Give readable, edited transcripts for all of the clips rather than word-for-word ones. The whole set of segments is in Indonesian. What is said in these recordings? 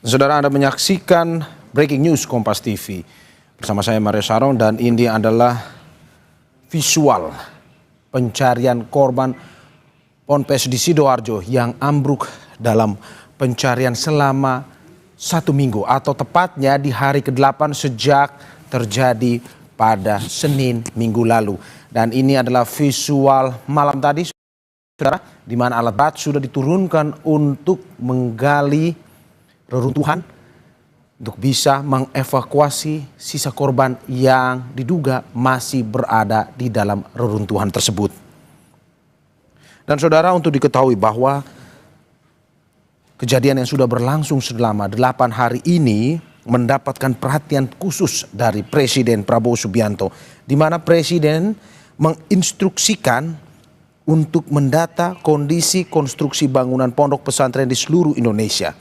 Saudara, Anda menyaksikan Breaking News Kompas TV. Bersama saya Mario Sarong, dan ini adalah visual pencarian korban Ponpes di Sidoarjo yang ambruk dalam pencarian selama 1 minggu, atau tepatnya di hari ke-8 sejak terjadi pada Senin minggu lalu. Dan ini adalah visual malam tadi, saudara, di mana alat berat sudah diturunkan untuk menggali reruntuhan untuk bisa mengevakuasi sisa korban yang diduga masih berada di dalam reruntuhan tersebut. Dan saudara, untuk diketahui bahwa kejadian yang sudah berlangsung selama 8 hari ini mendapatkan perhatian khusus dari Presiden Prabowo Subianto, di mana Presiden menginstruksikan untuk mendata kondisi konstruksi bangunan pondok pesantren di seluruh Indonesia.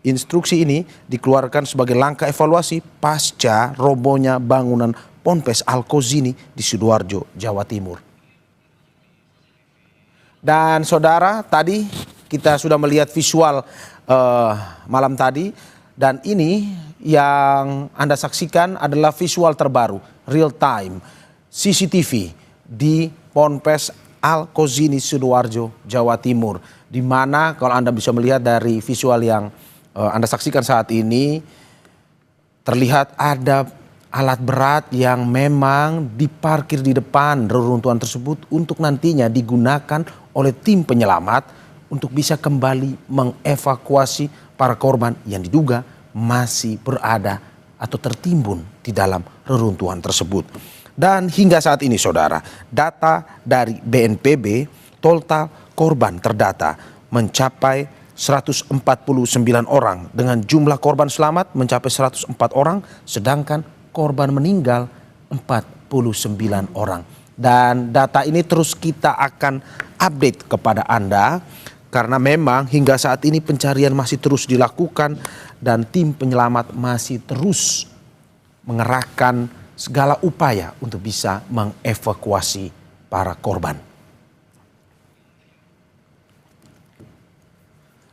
Instruksi ini dikeluarkan sebagai langkah evaluasi pasca robohnya bangunan Ponpes Al-Kozini di Sidoarjo, Jawa Timur. Dan saudara, tadi kita sudah melihat visual malam tadi, dan ini yang Anda saksikan adalah visual terbaru, real time CCTV di Ponpes Al-Kozini Sidoarjo, Jawa Timur, di mana kalau Anda bisa melihat dari visual yang Anda saksikan saat ini, terlihat ada alat berat yang memang diparkir di depan reruntuhan tersebut untuk nantinya digunakan oleh tim penyelamat untuk bisa kembali mengevakuasi para korban yang diduga masih berada atau tertimbun di dalam reruntuhan tersebut. Dan hingga saat ini, saudara, data dari BNPB, total korban terdata mencapai 149 orang dengan jumlah korban selamat mencapai 104 orang, sedangkan korban meninggal 49 orang. Dan data ini terus kita akan update kepada Anda, karena memang hingga saat ini pencarian masih terus dilakukan dan tim penyelamat masih terus mengerahkan segala upaya untuk bisa mengevakuasi para korban.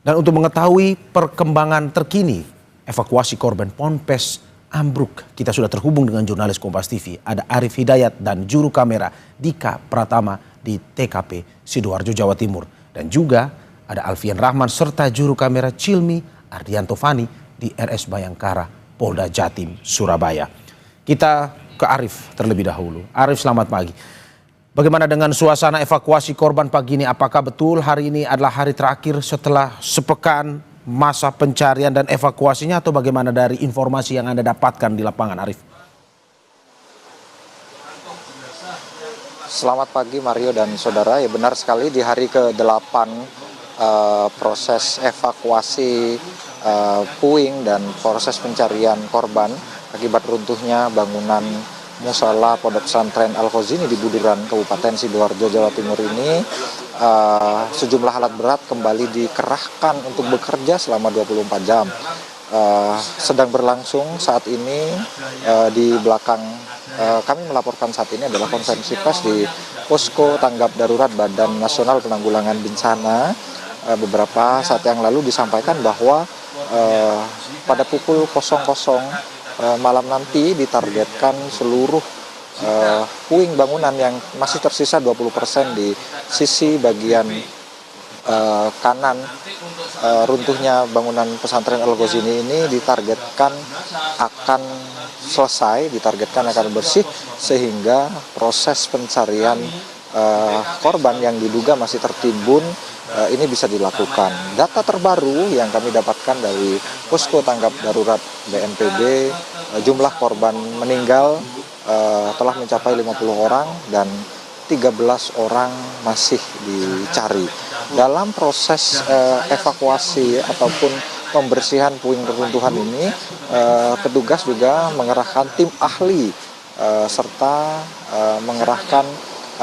Dan untuk mengetahui perkembangan terkini evakuasi korban Ponpes ambruk, kita sudah terhubung dengan jurnalis Kompas TV. Ada Arif Hidayat dan juru kamera Dika Pratama di TKP Sidoarjo, Jawa Timur. Dan juga ada Alfian Rahman serta juru kamera Cilmi Ardianto Fani di RS Bayangkara, Polda Jatim, Surabaya. Kita ke Arif terlebih dahulu. Arif, selamat pagi. Bagaimana dengan suasana evakuasi korban pagi ini? Apakah betul hari ini adalah hari terakhir setelah sepekan masa pencarian dan evakuasinya, atau bagaimana dari informasi yang Anda dapatkan di lapangan, Arif? Selamat pagi Mario dan saudara, ya benar sekali, di hari ke-8 proses evakuasi puing dan proses pencarian korban akibat runtuhnya bangunan Musala Pondok Pesantren Al-Kozini di Buduran, Kabupaten Sidoarjo, Jawa Timur ini, sejumlah alat berat kembali dikerahkan untuk bekerja selama 24 jam. Sedang berlangsung saat ini di belakang kami melaporkan saat ini adalah konferensi pers di Posko Tanggap Darurat Badan Nasional Penanggulangan Bencana. Beberapa saat yang lalu disampaikan bahwa pada pukul 00 malam nanti ditargetkan seluruh puing bangunan yang masih tersisa 20% di sisi bagian kanan runtuhnya bangunan pesantren Al-Kozini ini ditargetkan akan selesai, ditargetkan akan bersih, sehingga proses pencarian korban yang diduga masih tertimbun ini bisa dilakukan. Data terbaru yang kami dapatkan dari Posko Tanggap Darurat BNPB, jumlah korban meninggal telah mencapai 50 orang dan 13 orang masih dicari. Dalam proses evakuasi ataupun pembersihan puing reruntuhan ini, petugas juga mengerahkan tim ahli serta mengerahkan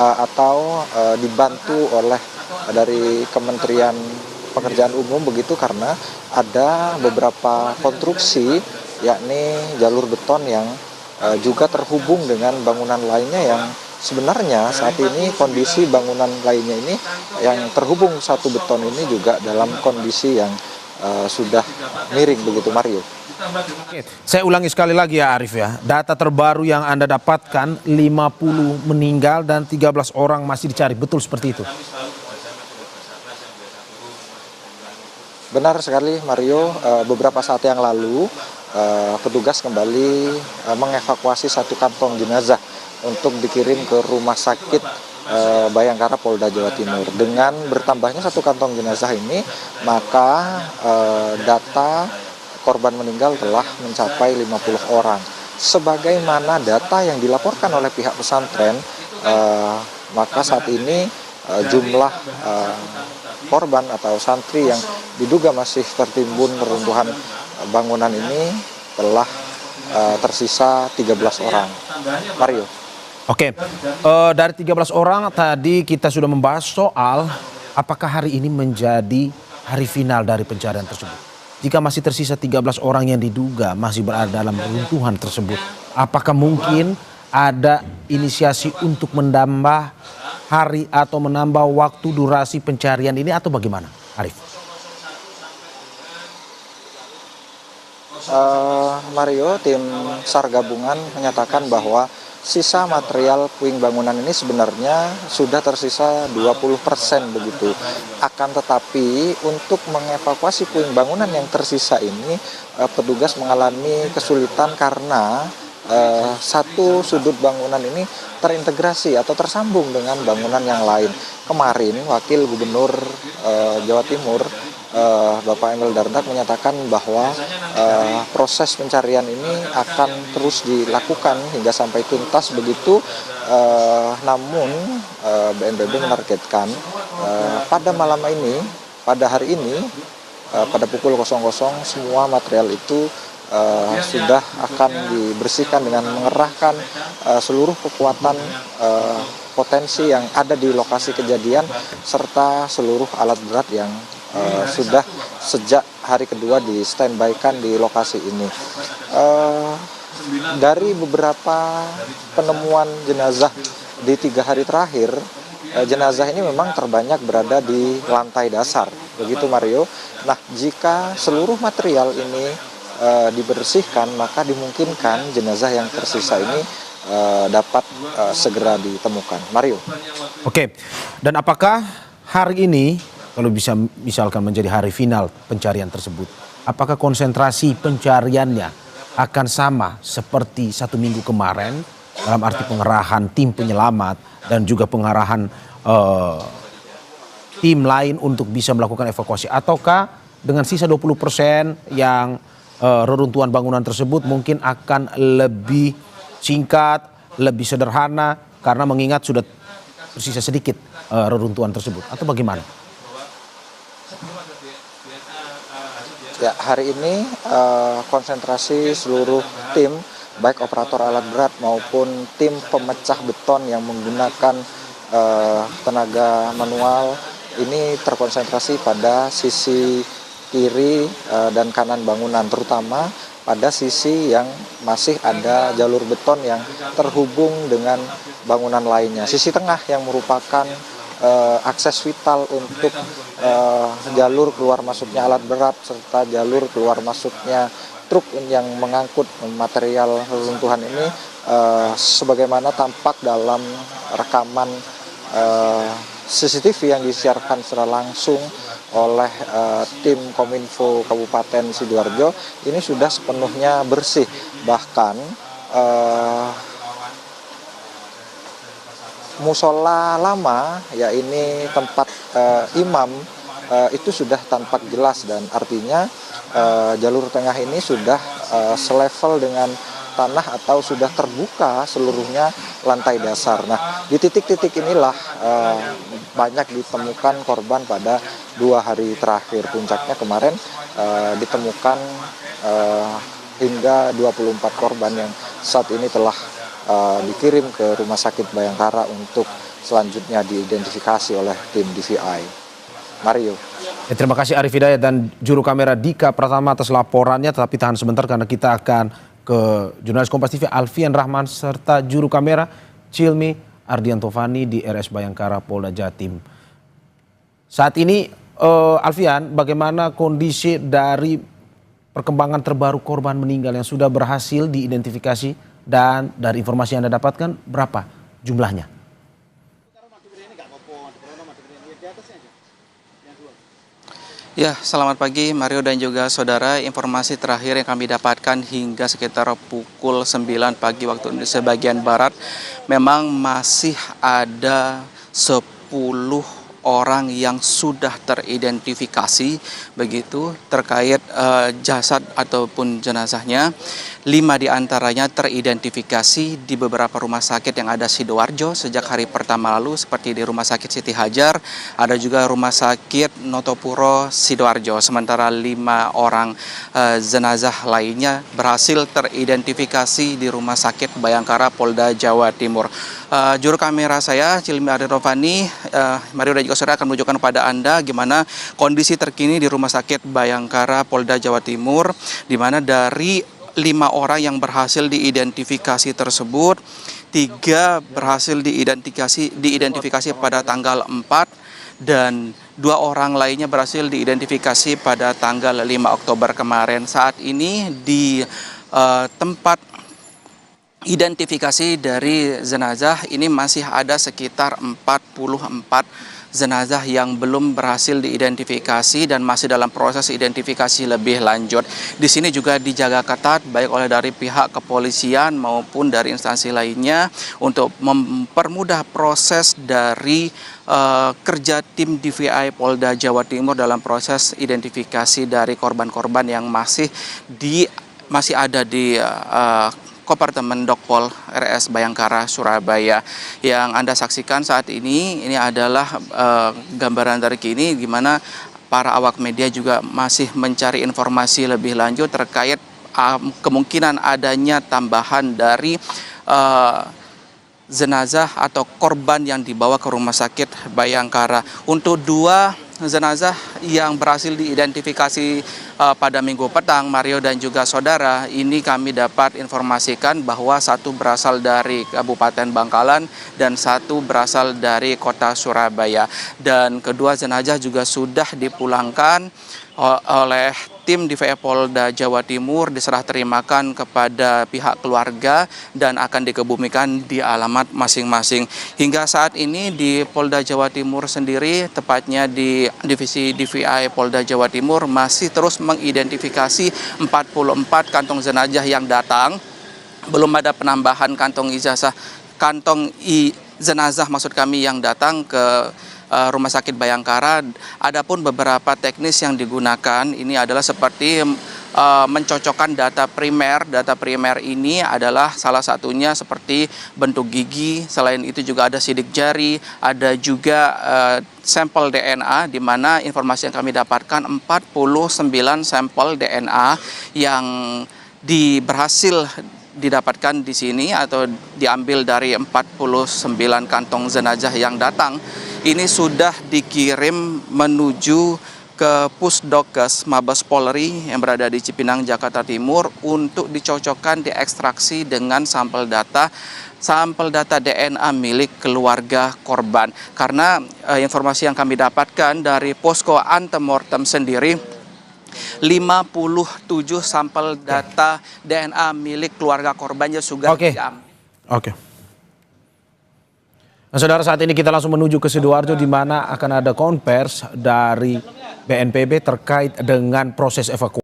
atau dibantu oleh dari Kementerian Pekerjaan Umum begitu, karena ada beberapa konstruksi yakni jalur beton yang juga terhubung dengan bangunan lainnya yang sebenarnya saat ini kondisi bangunan lainnya ini yang terhubung satu beton ini juga dalam kondisi yang sudah miring begitu Mario. Oke, saya ulangi sekali lagi ya Arif ya. Data terbaru yang Anda dapatkan 50 meninggal dan 13 orang masih dicari. Betul seperti itu? Benar sekali Mario, beberapa saat yang lalu petugas kembali mengevakuasi satu kantong jenazah untuk dikirim ke rumah sakit Bayangkara Polda Jawa Timur. Dengan bertambahnya satu kantong jenazah ini, maka data korban meninggal telah mencapai 50 orang. Sebagaimana data yang dilaporkan oleh pihak pesantren, maka saat ini jumlah korban atau santri yang diduga masih tertimbun reruntuhan bangunan ini telah tersisa 13 orang. Mario. Oke, dari 13 orang tadi kita sudah membahas soal apakah hari ini menjadi hari final dari pencarian tersebut. Jika masih tersisa 13 orang yang diduga masih berada dalam runtuhan tersebut, apakah mungkin ada inisiasi untuk menambah hari atau menambah waktu durasi pencarian ini atau bagaimana, Arif? Mario, tim SAR gabungan menyatakan bahwa sisa material puing bangunan ini sebenarnya sudah tersisa 20% begitu. Akan tetapi untuk mengevakuasi puing bangunan yang tersisa ini petugas mengalami kesulitan karena satu sudut bangunan ini terintegrasi atau tersambung dengan bangunan yang lain. Kemarin Wakil Gubernur Jawa Timur Bapak Emil Dardak menyatakan bahwa proses pencarian ini akan terus dilakukan hingga sampai tuntas begitu. Namun BNPB menargetkan pada malam ini, pada hari ini, pada pukul 00 semua material itu sudah akan dibersihkan dengan mengerahkan seluruh kekuatan potensi yang ada di lokasi kejadian serta seluruh alat berat yang sudah sejak hari kedua di standby-kan di lokasi ini. Dari beberapa penemuan jenazah di 3 hari terakhir, jenazah ini memang terbanyak berada di lantai dasar, begitu Mario. Nah, jika seluruh material ini dibersihkan, maka dimungkinkan jenazah yang tersisa ini dapat segera ditemukan. Mario. Oke, dan apakah hari ini, kalau bisa misalkan menjadi hari final pencarian tersebut, apakah konsentrasi pencariannya akan sama seperti 1 minggu kemarin dalam arti pengerahan tim penyelamat dan juga pengarahan tim lain untuk bisa melakukan evakuasi, ataukah dengan sisa 20% yang reruntuhan bangunan tersebut mungkin akan lebih singkat, lebih sederhana karena mengingat sudah tersisa sedikit reruntuhan tersebut, atau bagaimana? Ya, hari ini konsentrasi seluruh tim, baik operator alat berat maupun tim pemecah beton yang menggunakan tenaga manual, ini terkonsentrasi pada sisi kiri dan kanan bangunan, terutama pada sisi yang masih ada jalur beton yang terhubung dengan bangunan lainnya. Sisi tengah yang merupakan akses vital untuk jalur keluar masuknya alat berat serta jalur keluar masuknya truk yang mengangkut material reruntuhan ini, sebagaimana tampak dalam rekaman CCTV yang disiarkan secara langsung oleh tim Kominfo Kabupaten Sidoarjo, ini sudah sepenuhnya bersih. Bahkan musola lama, ya ini tempat imam, itu sudah tampak jelas dan artinya jalur tengah ini sudah selevel dengan tanah atau sudah terbuka seluruhnya lantai dasar. Nah, di titik-titik inilah banyak ditemukan korban pada 2 hari terakhir. Puncaknya kemarin ditemukan hingga 24 korban yang saat ini telah dikirim ke Rumah Sakit Bayangkara untuk selanjutnya diidentifikasi oleh tim DVI. Mario. Ya, terima kasih Arif Hidayat dan juru kamera Dika Pratama atas laporannya. Tapi tahan sebentar karena kita akan ke jurnalis Kompas TV Alfian Rahman serta juru kamera Cilmi Ardiantovani di RS Bayangkara Polda Jatim. Saat ini Alfian, bagaimana kondisi dari perkembangan terbaru korban meninggal yang sudah berhasil diidentifikasi dan dari informasi yang Anda dapatkan berapa jumlahnya? Ya, selamat pagi Mario dan juga saudara. Informasi terakhir yang kami dapatkan hingga sekitar pukul 9 pagi waktu Indonesia bagian Barat, memang masih ada 10 orang yang sudah teridentifikasi begitu terkait jasad ataupun jenazahnya. 5 diantaranya teridentifikasi di beberapa rumah sakit yang ada Sidoarjo sejak hari pertama lalu, seperti di Rumah Sakit Siti Hajar, ada juga Rumah Sakit Notopuro Sidoarjo. Sementara 5 orang jenazah lainnya berhasil teridentifikasi di Rumah Sakit Bayangkara Polda Jawa Timur. Juru kamera saya, Cilmi Arirofani, Mario dan juga saudara akan menunjukkan kepada Anda gimana kondisi terkini di Rumah Sakit Bayangkara Polda Jawa Timur, di mana dari 5 orang yang berhasil diidentifikasi tersebut, 3 berhasil diidentifikasi pada tanggal 4 dan 2 orang lainnya berhasil diidentifikasi pada tanggal 5 Oktober kemarin. Saat ini di tempat identifikasi dari jenazah ini masih ada sekitar 44 jenazah yang belum berhasil diidentifikasi dan masih dalam proses identifikasi lebih lanjut. Di sini juga dijaga ketat baik oleh dari pihak kepolisian maupun dari instansi lainnya untuk mempermudah proses dari kerja tim DVI Polda Jawa Timur dalam proses identifikasi dari korban-korban yang masih ada di Kompartemen Dokpol RS Bayangkara Surabaya. Yang Anda saksikan saat ini adalah gambaran terkini di mana para awak media juga masih mencari informasi lebih lanjut terkait kemungkinan adanya tambahan dari jenazah atau korban yang dibawa ke Rumah Sakit Bayangkara. Untuk 2 jenazah yang berhasil diidentifikasi pada minggu petang, Mario dan juga saudara, ini kami dapat informasikan bahwa 1 berasal dari Kabupaten Bangkalan dan 1 berasal dari kota Surabaya. Dan kedua jenazah juga sudah dipulangkan oleh tim DVI Polda Jawa Timur, diserah terimakan kepada pihak keluarga dan akan dikebumikan di alamat masing-masing. Hingga saat ini di Polda Jawa Timur sendiri, tepatnya di Divisi DVI Polda Jawa Timur, masih terus mengidentifikasi 44 kantong jenazah yang datang. Belum ada penambahan kantong jenazah maksud kami yang datang ke Rumah Sakit Bayangkara. Adapun beberapa teknis yang digunakan ini adalah seperti mencocokkan data primer. Data primer ini adalah salah satunya seperti bentuk gigi, selain itu juga ada sidik jari, ada juga sampel DNA, di mana informasi yang kami dapatkan 49 sampel DNA yang berhasil didapatkan di sini atau diambil dari 49 kantong jenazah yang datang. Ini sudah dikirim menuju ke Pusdokes Mabes Polri yang berada di Cipinang, Jakarta Timur untuk dicocokkan, diekstraksi dengan sampel data DNA milik keluarga korban. Karena informasi yang kami dapatkan dari posko antemortem sendiri, 57 sampel data DNA milik keluarga korbannya sudah diambil. Oke. Nah, saudara, saat ini kita langsung menuju ke Sidoarjo di mana akan ada konvers dari BNPB terkait dengan proses evakuasi.